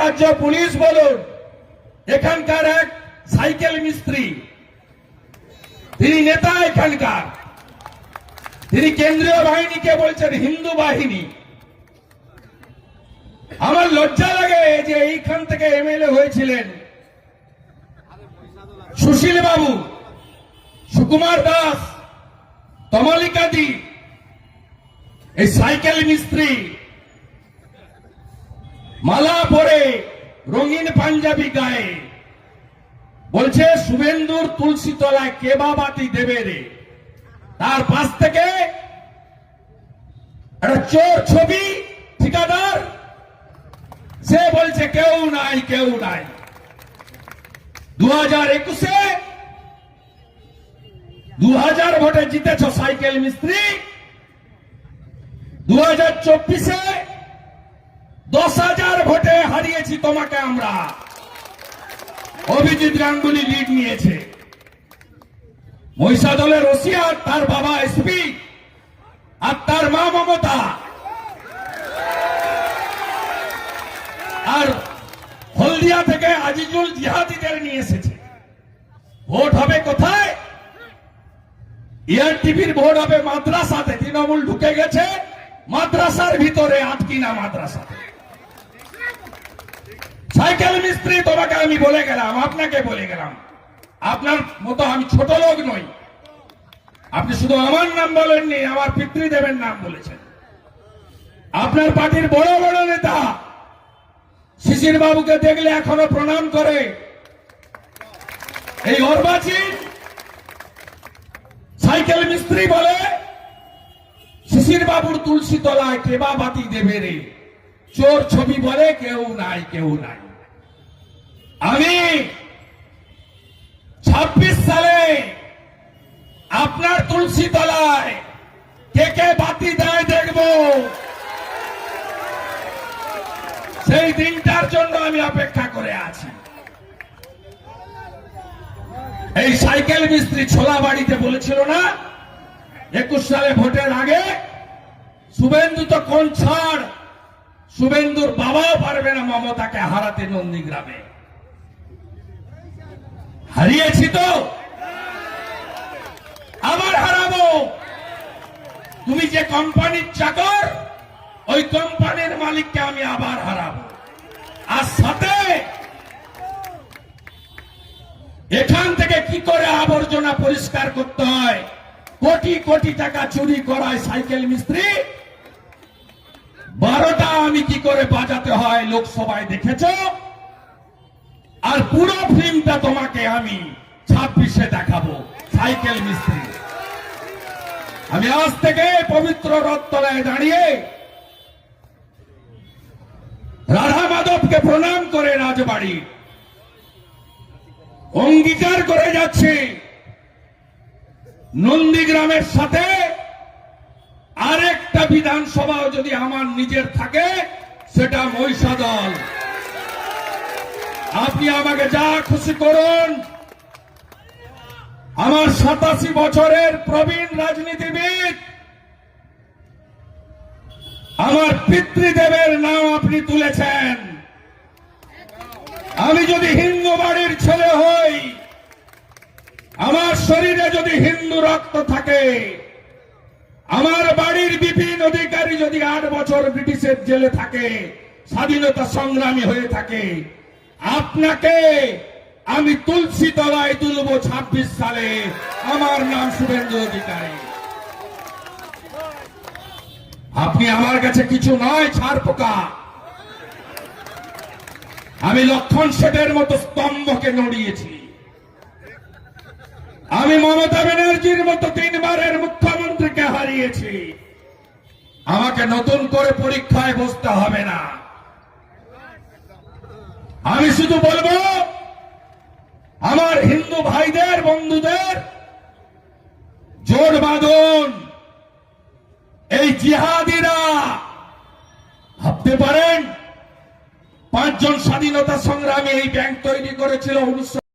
রাজ্য পুলিশ বলুন, এখানকার এক সাইকেল মিস্ত্রি, তিনি নেতা এখানকার, তিনি কেন্দ্রীয় বাহিনীকে বলছেন হিন্দু বাহিনী। আমার লজ্জা লাগে যে এইখান থেকে এমএলএ হয়েছিলেন সুশীল বাবু, সুকুমার দাস, তমালিকাদি, এই সাইকেল মিস্ত্রি মালা পরে রঙিন পাঞ্জাবি গায়ে বলছে শুভেন্দুর তুলসী তলায় কেবা বাতি দেবে রে। তার পাশ থেকে একটা চোর ছবি ঠিকাদার, সে বলছে কেউ নাই কেউ নাই। 2021-এ 2000 ভোটে জিতেছ সাইকেল মিস্ত্রি, 2024-এ 10,000 ভোটে হারিয়েছি তোমাকে আমরা। অভিজিৎ গাঙ্গুলি লিড নিয়েছে। মহিষাদলের রশিয়া, তার বাবা এসপি আর তার মা মমতা, আর হলদিয়া থেকে আজিজুল জিহাদিদের নিয়ে এসেছে। ভোট হবে কোথায়? এআরটিভির ভোট হবে মাদ্রাসাতে। তৃণমূল ঢুকে গেছে মাদ্রাসার ভিতরে, আটকিনা মাদ্রাসাতে। সাইকেল মিস্ত্রি, তোমাকে আমি বলে গেলাম, আপনাকে বলে গেলাম, আপনার মতো আমি ছোট লোক নই। আপনি শুধু আমার নাম বলেননি, আমার পিতৃদেবের নাম বলেছেন। আপনার পার্টির বড় বড় নেতা শিশির বাবুকে দেখলে এখনো প্রণাম করে। এই অর্বাচীন সাইকেল মিস্ত্রি বলে শিশির বাবুর তুলসী তলায় কেবা বাতি দেবে রে। চোর ছবি বলে কেউ নাই কেউ নাই। আমি 26 সালে আপনার তুলসী তলায় কে কে বাতি দেয় দেখব। সেই দিনটার জন্য আমি অপেক্ষা করে আছি। এই সাইকেল মিস্ত্রি ছোলা বাড়িতে বলেছিল না 21 সালে ভোটের আগে, শুভেন্দু তো কোন ছাড়, শুভেন্দুর বাবাও পারবে না মমতাকে হারাতে নন্দীগ্রামে। হারিয়েছি তো, আবার হারাবো। তুমি যে কোম্পানির চাকর, ওই কোম্পানির মালিককে আমি আবার হারাবো। আর সাথে এখান থেকে কি করে আবর্জনা পরিষ্কার করতে হয়, কোটি কোটি টাকা চুরি করায় সাইকেল মিস্ত্রি, 12টা আমি কি করে বাজাতে হয় লোকসভায় দেখেছ। আর পুরো ফিল্মটা তোমাকে আমি 26-এ দেখাবো। সাইকেল মিস্ত্রি, আমি আজ থেকে পবিত্র রথতলায় দাঁড়িয়ে রাধা মাধবকে প্রণাম করে রাজবাড়ি অঙ্গীকার করে যাচ্ছি, নন্দীগ্রামের সাথে আরেকটা বিধানসভা যদি আমার নিজের থাকে, সেটা মহিষাদল। আপনি আমাকে যা খুশি করুন। আমার 87 বছরের প্রবীণ রাজনীতিবিদ, আমার পিতৃদেবের নাম আপনি তুলেছেন। আমি যদি হিন্দু বাড়ির ছেলে হই, আমার শরীরে যদি হিন্দু রক্ত থাকে, আমার বাড়ির বিপিন অধিকারী যদি 8 বছর ব্রিটিশের জেলে থাকে, স্বাধীনতা সংগ্রামী হয়ে থাকে, আপনাকে আমি তুলসী তলায় তুলব 26 সালে। আমার নাম শুভেন্দু অধিকারী। আপনি আমার কাছে কিছু নয়, ছাড় পোকা। আমি লক্ষণ শেঠের মতো স্তম্ভকে নড়িয়েছি। আমি মমতা ব্যানার্জির মতো 3 বারের মুখ্যমন্ত্রীকে হারিয়েছি। আমাকে নতুন করে পরীক্ষায় বসতে হবে না। আমি শুধু বলবো, আমার হিন্দু ভাইদের, বন্ধুদের জোট বাঁধুন। এই জিহাদিরা ভাবতে পারেন 5 জন স্বাধীনতা সংগ্রামী এই ব্যাংক তৈরি করেছিল 19